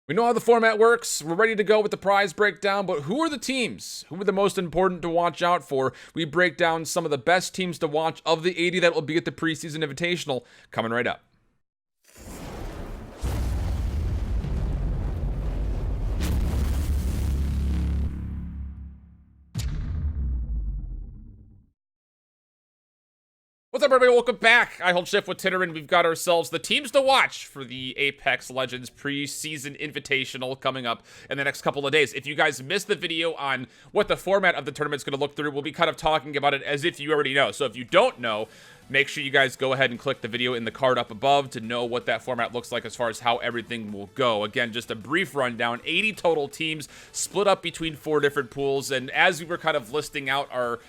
We know how the format works. We're ready to go with the prize breakdown, but who are the teams? Who are the most important to watch out for? We break down some of the best teams to watch of the 80 that will be at the Preseason Invitational coming right up. What's up, everybody? Welcome back. IHOLDSHIFT with Titterman. We've got ourselves the teams to watch for the Apex Legends Preseason Invitational coming up in the next couple of days. If you guys missed the video on what the format of the tournament's going to look through, we'll be kind of talking about it as if you already know. So if you don't know, make sure you guys go ahead and click the video in the card up above to know what that format looks like as far as how everything will go. Again, just a brief rundown, 80 total teams split up between 4 different pools. And as we were kind of listing out our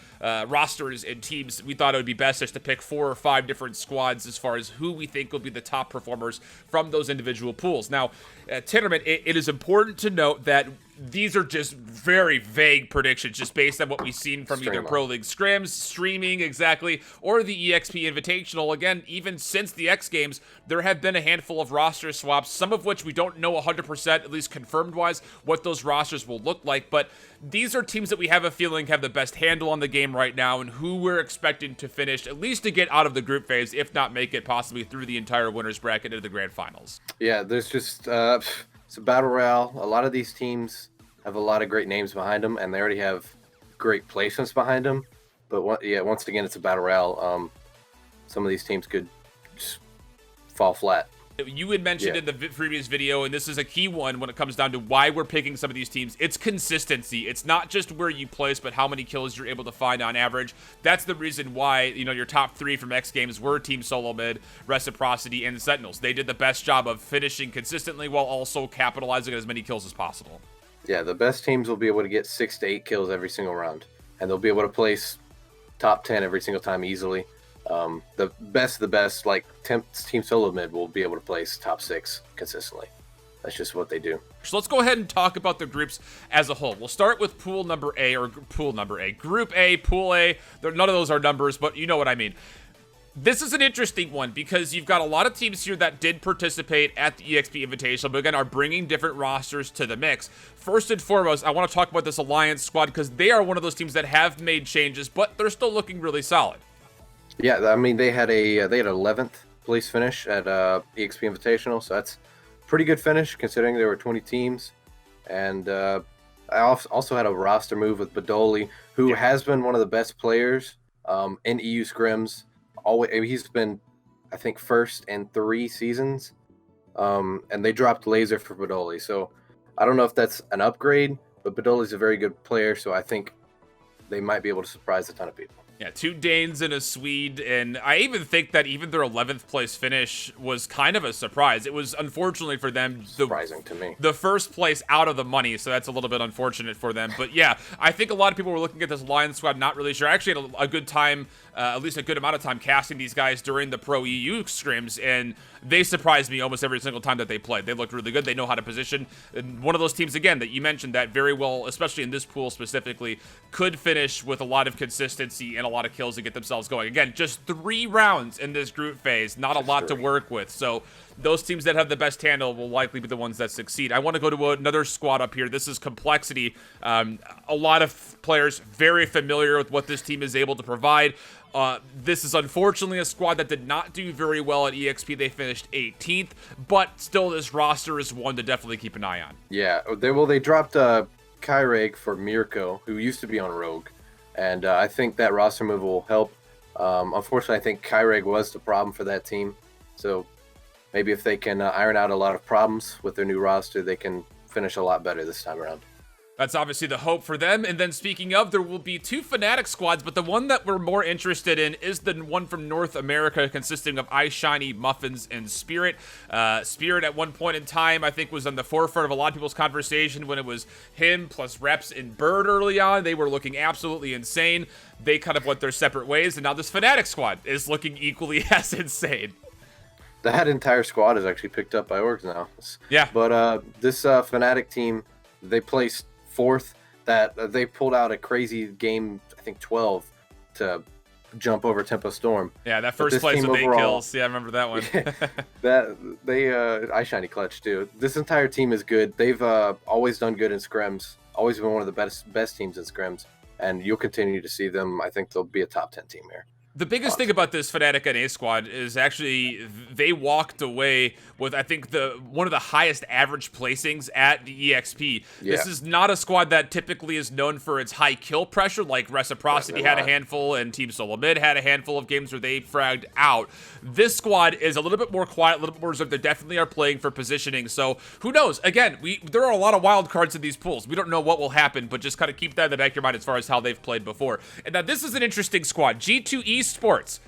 rosters and teams, we thought it would be best just to pick 4 or 5 different squads as far as who we think will be the top performers from those individual pools. Now, Titterman, it is important to note that these are just very vague predictions, just based on what we've seen from either Pro League scrims, streaming, exactly, or the EXP Invitational. Again, even since the X Games, there have been a handful of roster swaps, some of which we don't know 100%, at least confirmed-wise, what those rosters will look like. But these are teams that we have a feeling have the best handle on the game right now and who we're expecting to finish, at least to get out of the group phase, if not make it possibly through the entire winners bracket into the grand finals. Yeah, there's just it's a battle royale. A lot of these teams have a lot of great names behind them, and they already have great placements behind them. But once again, it's a battle royale. Some of these teams could just fall flat. You had mentioned in the previous video, and this is a key one when it comes down to why we're picking some of these teams. It's consistency. It's not just where you place, but how many kills you're able to find on average. That's the reason why, you know, your top 3 from X Games were Team SoloMid, RECIPROCITY, and the Sentinels. They did the best job of finishing consistently while also capitalizing on as many kills as possible. Yeah, the best teams will be able to get 6 to 8 kills every single round, and they'll be able to place top 10 every single time easily. The best of the best, like Team SoloMid, will be able to place top 6 consistently. That's just what they do. So let's go ahead and talk about the groups as a whole. We'll start with Group A, Pool A. None of those are numbers, but you know what I mean. This is an interesting one because you've got a lot of teams here that did participate at the EXP Invitational, but again, are bringing different rosters to the mix. First and foremost, I want to talk about this Alliance squad because they are one of those teams that have made changes, but they're still looking really solid. Yeah, I mean, they had an 11th place finish at EXP Invitational, so that's a pretty good finish considering there were 20 teams. And I also had a roster move with Badoli, who has been one of the best players in EU scrims. He's been, I think, first in 3 seasons, and they dropped Laser for Badoli. So I don't know if that's an upgrade, but Badoli's a very good player, so I think they might be able to surprise a ton of people. Yeah, 2 Danes and a Swede, and I even think that even their 11th place finish was kind of a surprise. It was, unfortunately for them, surprising to me, the first place out of the money, so that's a little bit unfortunate for them. But yeah, I think a lot of people were looking at this Lions squad, not really sure. I actually had a good time, at least a good amount of time, casting these guys during the Pro EU scrims, and they surprised me almost every single time that they played. They looked really good. They know how to position. And one of those teams, again, that you mentioned that very well, especially in this pool specifically, could finish with a lot of consistency and a lot of kills to get themselves going. Again, just 3 rounds in this group phase, not a lot to work with. So those teams that have the best handle will likely be the ones that succeed. I want to go to another squad up here. This is Complexity. A lot of players very familiar with what this team is able to provide. This is unfortunately a squad that did not do very well at EXP. They finished 18th, but still this roster is one to definitely keep an eye on. Yeah, they dropped Kyreg for Mirko, who used to be on Rogue, and I think that roster move will help. Unfortunately, I think Kyreg was the problem for that team, so maybe if they can iron out a lot of problems with their new roster, they can finish a lot better this time around. That's obviously the hope for them. And then speaking of, there will be 2 FNATIC squads, but the one that we're more interested in is the one from North America, consisting of iShiny, Muffins, and Spirit. Spirit at one point in time, I think, was on the forefront of a lot of people's conversation when it was him plus Reps and Bird early on. They were looking absolutely insane. They kind of went their separate ways, and now this FNATIC squad is looking equally as insane. That entire squad is actually picked up by orgs now. Yeah. But this FNATIC team, they placed 4th. That they pulled out a crazy game, I think 12, to jump over Tempo Storm. Yeah, that first place with 8 kills. Yeah, I remember that one. That they shiny clutch too. This entire team is good. They've always done good in scrims. Always been one of the best teams in scrims, and you'll continue to see them. I think they'll be a top 10 team here. The biggest thing about this FNATIC NA squad is actually they walked away with, I think, one of the highest average placings at the EXP. Yeah. This is not a squad that typically is known for its high kill pressure, like Reciprocity had a handful and Team SOLOMIO had a handful of games where they fragged out. This squad is a little bit more quiet, a little bit more reserved. They definitely are playing for positioning, so who knows? Again, there are a lot of wild cards in these pools. We don't know what will happen, but just kind of keep that in the back of your mind as far as how they've played before. And now this is an interesting squad. G2 Esports.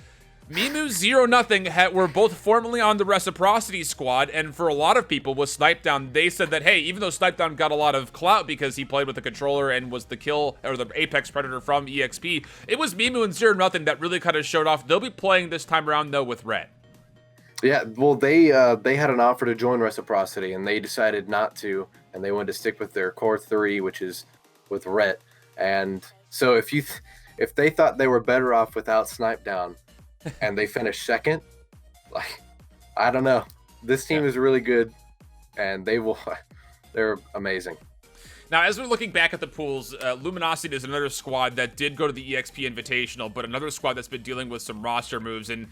Mimu 0-0 were both formerly on the Reciprocity squad, and for a lot of people with Snipedown, they said that, hey, even though Snipedown got a lot of clout because he played with the controller and was the kill, or the Apex Predator from EXP, it was Mimu and 0-0 that really kind of showed off. They'll be playing this time around, though, with Red. Yeah, well, they had an offer to join Reciprocity, and they decided not to, and they wanted to stick with their core 3, which is with Ret. And so if they thought they were better off without Snipedown, and they finished second, like, I don't know. This team is really good, and they're amazing. Now, as we're looking back at the pools, Luminosity is another squad that did go to the EXP Invitational, but another squad that's been dealing with some roster moves, and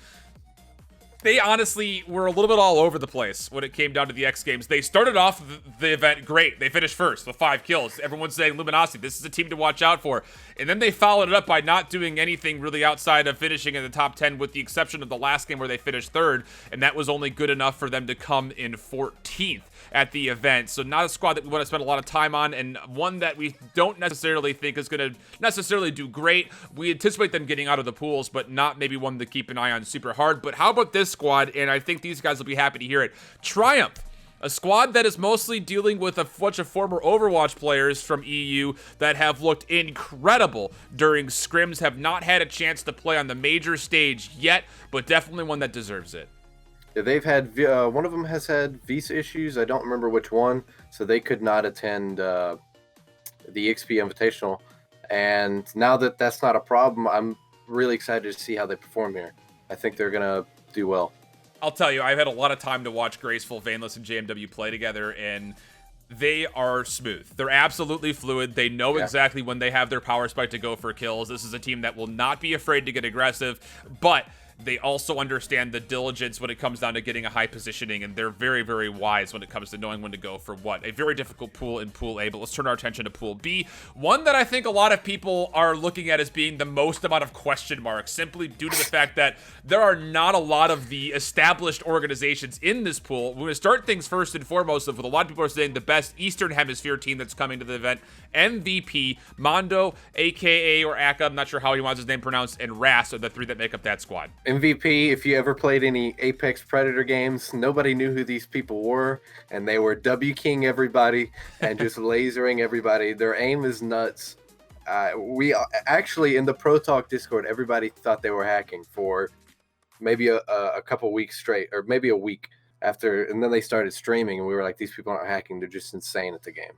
they honestly were a little bit all over the place when it came down to the X Games. They started off the event great. They finished first with 5 kills. Everyone's saying, Luminosity, this is a team to watch out for. And then they followed it up by not doing anything really outside of finishing in the top 10, with the exception of the last game where they finished 3rd, and that was only good enough for them to come in 14th at the event. So not a squad that we want to spend a lot of time on, and one that we don't necessarily think is going to necessarily do great. We anticipate them getting out of the pools, but not maybe one to keep an eye on super hard. But how about this squad? And I think these guys will be happy to hear it. Triumph, a squad that is mostly dealing with a bunch of former Overwatch players from EU that have looked incredible during scrims, have not had a chance to play on the major stage yet, but definitely one that deserves it. Yeah, they've had one of them has had visa issues. I don't remember which one, so they could not attend the EXP Invitational. And now that that's not a problem, I'm really excited to see how they perform here. I think they're gonna do well. I'll tell you, I've had a lot of time to watch Graceful, Vaneless, and JMW play together, and they are smooth. They're absolutely fluid. They know exactly when they have their power spike to go for kills. This is a team that will not be afraid to get aggressive, but they also understand the diligence when it comes down to getting a high positioning, and they're very, very wise when it comes to knowing when to go for what. A very difficult pool in Pool A, but let's turn our attention to Pool B. One that I think a lot of people are looking at as being the most amount of question marks, simply due to the fact that there are not a lot of the established organizations in this pool. We're going to start things first and foremost with a lot of people are saying the best Eastern Hemisphere team that's coming to the event, MVP, Mondo, AKA or Aka, I'm not sure how he wants his name pronounced, and Ras are the 3 that make up that squad. MVP, if you ever played any Apex Predator games, nobody knew who these people were, and they were W-king everybody and just lasering everybody. Their aim is nuts. We actually, in the Pro Talk Discord, everybody thought they were hacking for maybe a couple weeks straight, or maybe a week after, and then they started streaming, and we were like, these people aren't hacking, they're just insane at the game.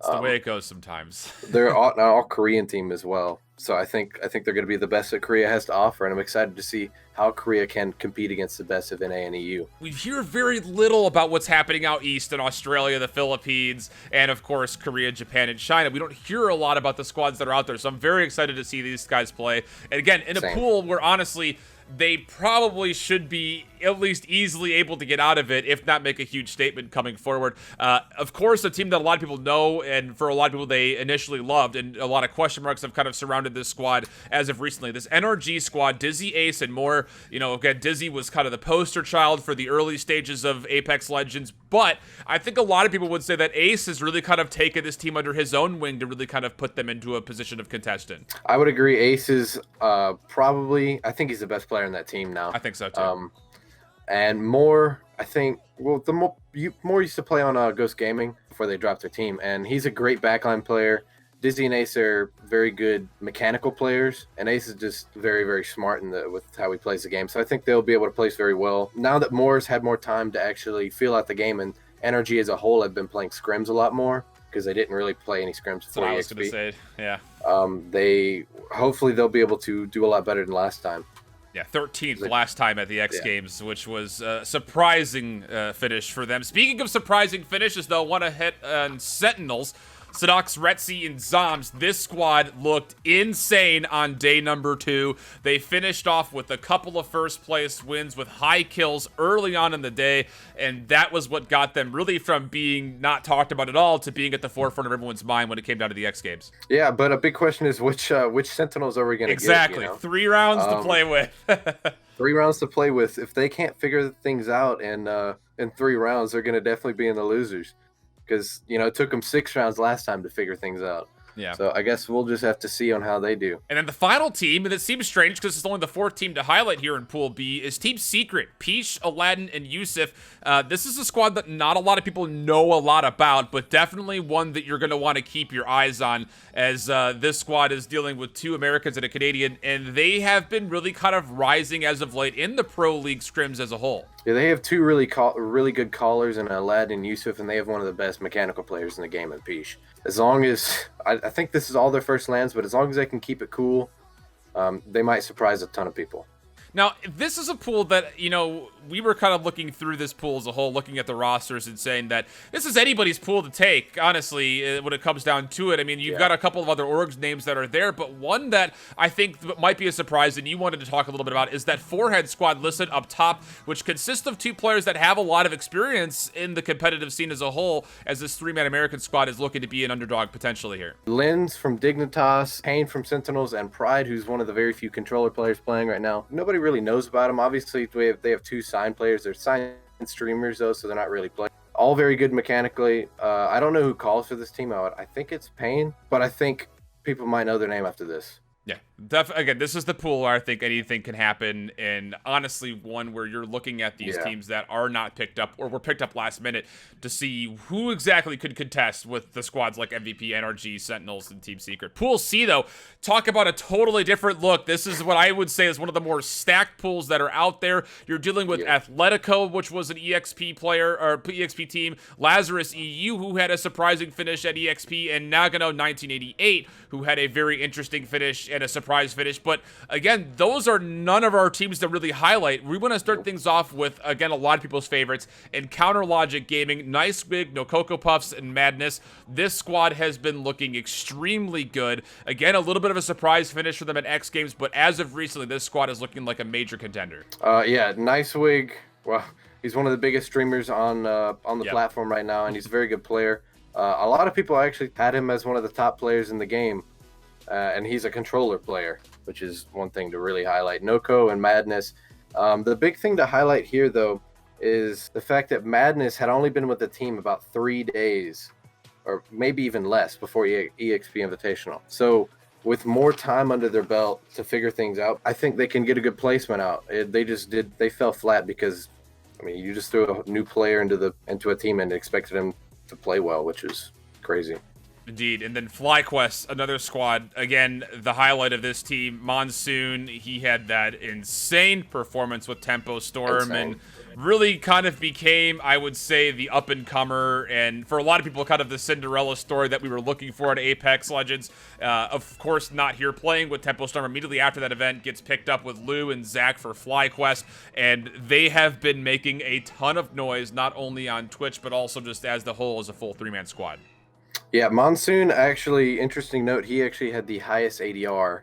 It's the way it goes sometimes. They're all Korean team as well. So I think they're going to be the best that Korea has to offer, and I'm excited to see how Korea can compete against the best of NA and EU. We hear very little about what's happening out east in Australia, the Philippines, and of course Korea, Japan, and China. We don't hear a lot about the squads that are out there, so I'm very excited to see these guys play. And again, in a pool where honestly they probably should be at least easily able to get out of it, if not make a huge statement coming forward. Of course, a team that a lot of people know, and for a lot of people they initially loved, and a lot of question marks have kind of surrounded this squad as of recently. This NRG squad, Dizzy, Ace, and more. You know, again, Dizzy was kind of the poster child for the early stages of Apex Legends, but I think a lot of people would say that Ace has really kind of taken this team under his own wing to really kind of put them into a position of contestant. I would agree. Ace is probably, I think he's the best player in that team now. I think so too. And more, I think, well, the more used to play on Ghost Gaming before they dropped their team, and he's a great backline player. Dizzy and Ace are very good mechanical players, and Ace is just very, very smart with how he plays the game. So I think they'll be able to place very well. Now that Moore's had more time to actually feel out the game, and NRG as a whole have been playing scrims a lot more because they didn't really play any scrims That's what before I was going to EXP. say. Yeah. Hopefully they'll be able to do a lot better than last time. Yeah, 13th last time at the X Games, which was a surprising finish for them. Speaking of surprising finishes, though, want to hit on Sentinels. Sedox, Retzi, and Zoms. This squad looked insane on day number 2. They finished off with a couple of first-place wins with high kills early on in the day, and that was what got them really from being not talked about at all to being at the forefront of everyone's mind when it came down to the X Games. Yeah, but a big question is which Sentinels are we going to get? Exactly. You know? 3 rounds to play with. 3 rounds to play with. If they can't figure things out in 3 rounds, they're going to definitely be in the losers. Because, you know, it took them 6 rounds last time to figure things out. Yeah. So I guess we'll just have to see on how they do. And then the final team, and it seems strange because it's only the 4th team to highlight here in Pool B, is Team Secret. Peach, Aladdin, and Yusuf. This is a squad that not a lot of people know a lot about, but definitely one that you're going to want to keep your eyes on, as this squad is dealing with 2 Americans and a Canadian, and they have been really kind of rising as of late in the Pro League scrims as a whole. Yeah, they have 2 really good callers in Aladdin and Yusuf, and they have one of the best mechanical players in the game in Peach. As long as I think this is all their first lands, but as long as they can keep it cool, they might surprise a ton of people. Now, this is a pool that, you know, we were kind of looking through this pool as a whole, looking at the rosters and saying that this is anybody's pool to take, honestly, when it comes down to it. I mean, you've got a couple of other orgs names that are there, but one that I think might be a surprise and you wanted to talk a little bit about is that 4-head squad listed up top, which consists of 2 players that have a lot of experience in the competitive scene as a whole, as this 3-man American squad is looking to be an underdog potentially here. Lens from Dignitas, Payne from Sentinels, and Pride, who's one of the very few controller players playing right now. Nobody really knows about them. Obviously, they have 2 signed players. They're signed streamers, though, so they're not really playing. All very good mechanically. I don't know who calls for this team out. I think it's Payne, but I think people might know their name after this. Yeah, again, this is the pool where I think anything can happen, and honestly, one where you're looking at these teams that are not picked up or were picked up last minute to see who exactly could contest with the squads like MVP, NRG, Sentinels, and Team Secret. Pool C, though, talk about a totally different look. This is what I would say is one of the more stacked pools that are out there. You're dealing with Athletico, which was an EXP player, or EXP team, Lazarus EU, who had a surprising finish at EXP, and Nagano 1988, who had a very interesting finish and a surprise finish. But again, those are none of our teams to really highlight. We want to start things off with, again, a lot of people's favorites. Encounter Logic Gaming, Nice Wig, No Cocoa Puffs, and Madness. This squad has been looking extremely good. Again, a little bit of a surprise finish for them at X Games, but as of recently, this squad is looking like a major contender. Yeah, Nice Wig, well, he's one of the biggest streamers on the platform right now, and he's a very good player. A lot of people actually had him as one of the top players in the game. And he's a controller player, which is one thing to really highlight. Noko and Madness. The big thing to highlight here, though, is the fact that Madness had only been with the team about 3 days, or maybe even less, before EXP Invitational. So with more time under their belt to figure things out, I think they can get a good placement out. They fell flat because, I mean, you just threw a new player into a team and expected him to play well, which is crazy. Indeed. And then FlyQuest, another squad. Again, the highlight of this team, Monsoon, he had that insane performance with Tempo Storm and really kind of became, I would say, the up-and-comer, and for a lot of people, kind of the Cinderella story that we were looking for at Apex Legends. Of course, not here playing with Tempo Storm. Immediately after that event, gets picked up with Lou and Zach for FlyQuest, and they have been making a ton of noise, not only on Twitch, but also just as the whole as a full 3-man squad. Yeah, Monsoon, actually, interesting note, he actually had the highest ADR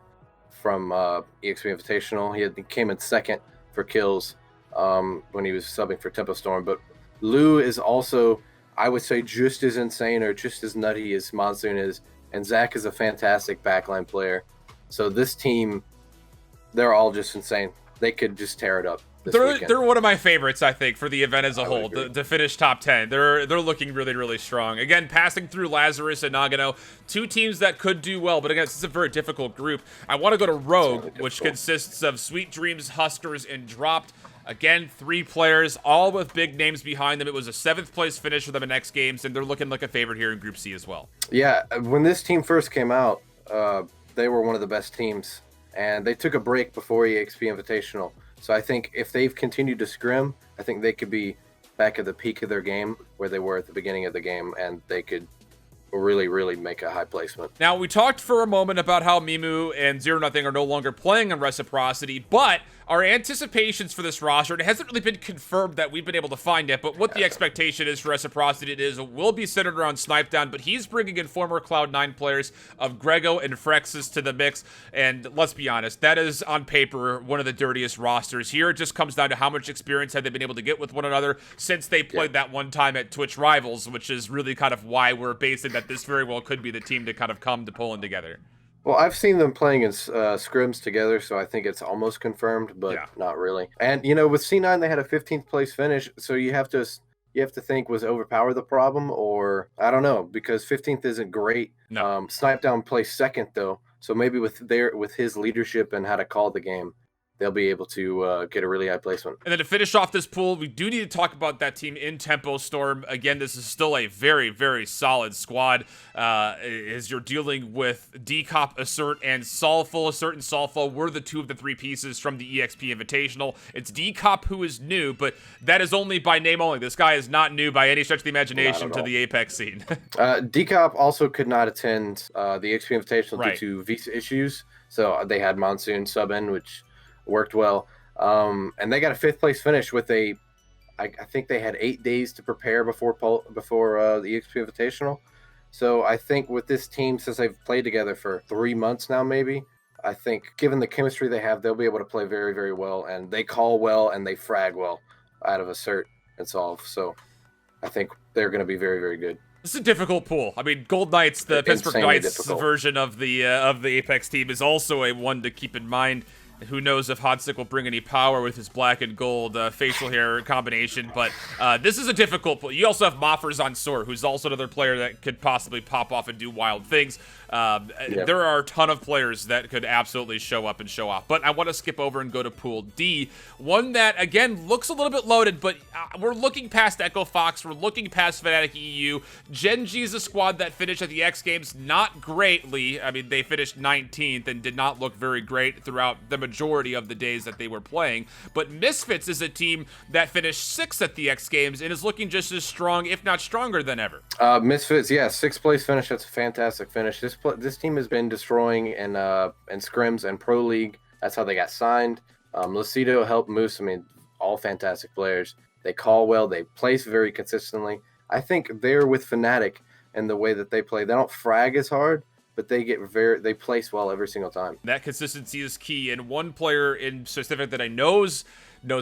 from EXP Invitational. He came in 2nd for kills when he was subbing for Tempo Storm. But Lou is also, I would say, just as insane or just as nutty as Monsoon is. And Zach is a fantastic backline player. So this team, they're all just insane. They could just tear it up. They're one of my favorites, I think, for the event as a whole, to finish top 10. They're looking really, really strong. Again, passing through Lazarus and Nagano, 2 teams that could do well, but again, it's a very difficult group. I want to go to Rogue, which consists of Sweet Dreams, Huskers, and Dropped. Again, 3 players, all with big names behind them. It was a 7th place finish for them in X Games, and they're looking like a favorite here in Group C as well. Yeah, when this team first came out, they were one of the best teams, and they took a break before EXP Invitational. So I think if they've continued to scrim, I think they could be back at the peak of their game where they were at the beginning of the game, and they could really, really make a high placement. Now, we talked for a moment about how Mimu and 0-0 are no longer playing on Reciprocity, but our anticipations for this roster, it hasn't really been confirmed that we've been able to find it, but what the expectation is for Reciprocity, it will be centered around Snipedown, but he's bringing in former Cloud9 players of Grego and Frexus to the mix, and let's be honest, that is, on paper, one of the dirtiest rosters. Here, it just comes down to how much experience have they been able to get with one another since they played that one time at Twitch Rivals, which is really kind of why we're basing that this very well could be the team to kind of come to Poland together. Well, I've seen them playing in scrims together, so I think it's almost confirmed, but not really. And you know, with C9, they had a 15th place finish, so you have to think, was Overpower the problem, or I don't know, because 15th isn't great. No. Snipedown placed second though, so maybe with his leadership and how to call the game, they'll be able to get a really high placement. And then to finish off this pool, we do need to talk about that team in Tempo Storm. Again, this is still a very, very solid squad as you're dealing with Decop, Assert, and Solful. Assert and Solful were the two of the three pieces from the EXP Invitational. It's Decop who is new, but that is only by name only. This guy is not new by any stretch of the imagination to the Apex scene. Decop also could not attend the EXP Invitational due to visa issues, so they had Monsoon sub in, which worked well, and they got a 5th place finish with I think they had 8 days to prepare before the EXP Invitational. So I think with this team, since they've played together for 3 months now, maybe, I think given the chemistry they have, they'll be able to play very, very well, and they call well and they frag well out of Assert and Solve. So I think they're going to be very, very good. This is a difficult pool. I mean, Gold Knights, the Pittsburgh Knights version of the Apex team, is also a one to keep in mind. Who knows if Hotstick will bring any power with his black and gold facial hair combination, but this is a difficult pool. You also have Moffers on Soar, who's also another player that could possibly pop off and do wild things. There are a ton of players that could absolutely show up and show off, but I want to skip over and go to Pool D, one that, again, looks a little bit loaded, but we're looking past Echo Fox, we're looking past FNATIC EU. Gen G is a squad that finished at the X Games not greatly. I mean, they finished 19th and did not look very great throughout the majority of the days that they were playing, but Misfits is a team that finished 6th at the X Games and is looking just as strong, if not stronger than ever. Misfits, 6th place finish. That's a fantastic finish. This team has been destroying in scrims and Pro League. That's how they got signed. Lucido helped Moose. I mean, all fantastic players. They call well. They place very consistently. I think they're with FNATIC and the way that they play. They don't frag as hard, but they place well every single time. That consistency is key, and one player in specific that I knows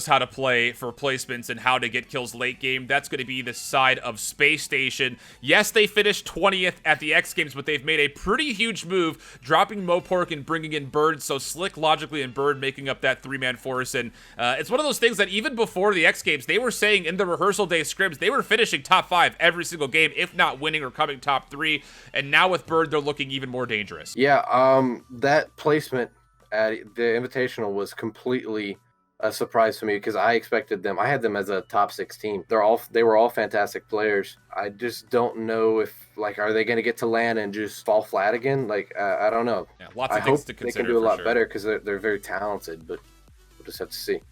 how to play for placements and how to get kills late game, that's going to be the side of SPACESTATION. Yes, they finished 20th at the X Games, but they've made a pretty huge move, dropping Mopork and bringing in Bird, so Slick, Logically, and Bird making up that 3-man force, and it's one of those things that even before the X Games, they were saying in the rehearsal day scrims, they were finishing top 5 every single game, if not winning or coming top 3, and now with Bird, they're looking even more dangerous. Yeah, that placement at the Invitational was completely a surprise to me because I expected them. I had them as a top 6 team. They were all fantastic players. I just don't know if, like, are they going to get to LAN and just fall flat again? Like, I don't know. Yeah, lots of things to consider. They can do a lot better because they're very talented, but we'll just have to see.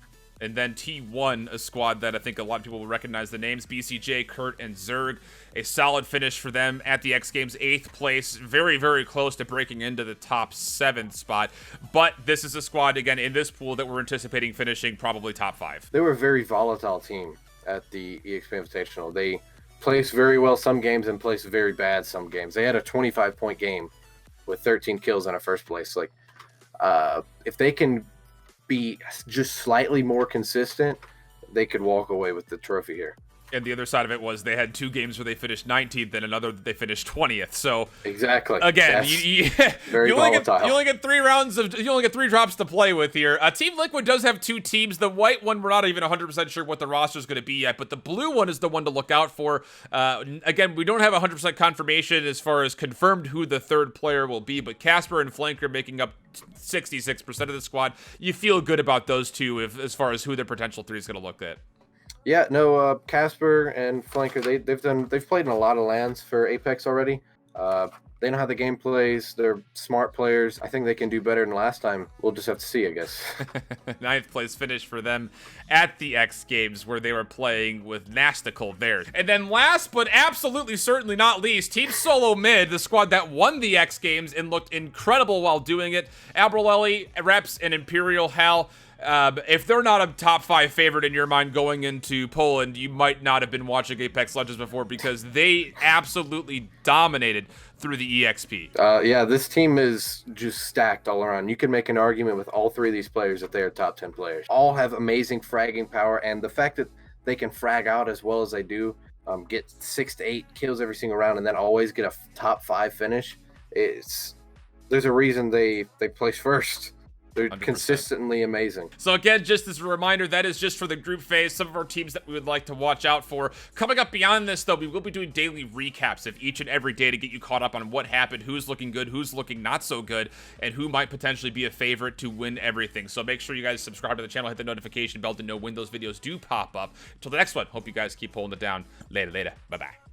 And then T1, a squad that I think a lot of people will recognize the names, BCJ, Kurt, and Zerg. A solid finish for them at the X Games, 8th place. Very, very close to breaking into the top 7th spot. But this is a squad, again, in this pool that we're anticipating finishing probably top 5. They were a very volatile team at the EXP Invitational. They placed very well some games and placed very bad some games. They had a 25-point game with 13 kills in a first place. Like, if they can be just slightly more consistent, they could walk away with the trophy here. And the other side of it was they had 2 games where they finished 19th and another that they finished 20th. So exactly, again, you only get 3 rounds of, you only get 3 drops to play with here. Team Liquid does have 2 teams. The white one, we're not even 100% sure what the roster is going to be yet, but the blue one is the one to look out for. Again, we don't have 100% confirmation as far as confirmed who the 3rd player will be, but Casper and Flanker making up 66% of the squad. You feel good about those two as far as who their potential 3 is going to look at. Yeah, no, Casper and Flanker, they've played in a lot of LANs for Apex already. They know how the game plays. They're smart players. I think they can do better than last time. We'll just have to see, I guess. 9th place finish for them at the X Games, where they were playing with Nastical there. And then last but absolutely certainly not least, Team Solo Mid, the squad that won the X Games and looked incredible while doing it. Abralelli, Reps, and Imperial Hal. If they're not a top 5 favorite in your mind going into Poland, you might not have been watching Apex Legends before, because they absolutely dominated through the EXP. Yeah, this team is just stacked all around. You can make an argument with all 3 of these players that they are top 10 players. All have amazing fragging power, and the fact that they can frag out as well as they do, get 6 to 8 kills every single round, and then always get a top 5 finish, there's a reason they place first. They're 100%. Consistently amazing. So again, just as a reminder, that is just for the group phase. Some of our teams that we would like to watch out for. Coming up beyond this, though, we will be doing daily recaps of each and every day to get you caught up on what happened, who's looking good, who's looking not so good, and who might potentially be a favorite to win everything. So make sure you guys subscribe to the channel, hit the notification bell to know when those videos do pop up. Until the next one, hope you guys keep holding it down. Later. Bye-bye.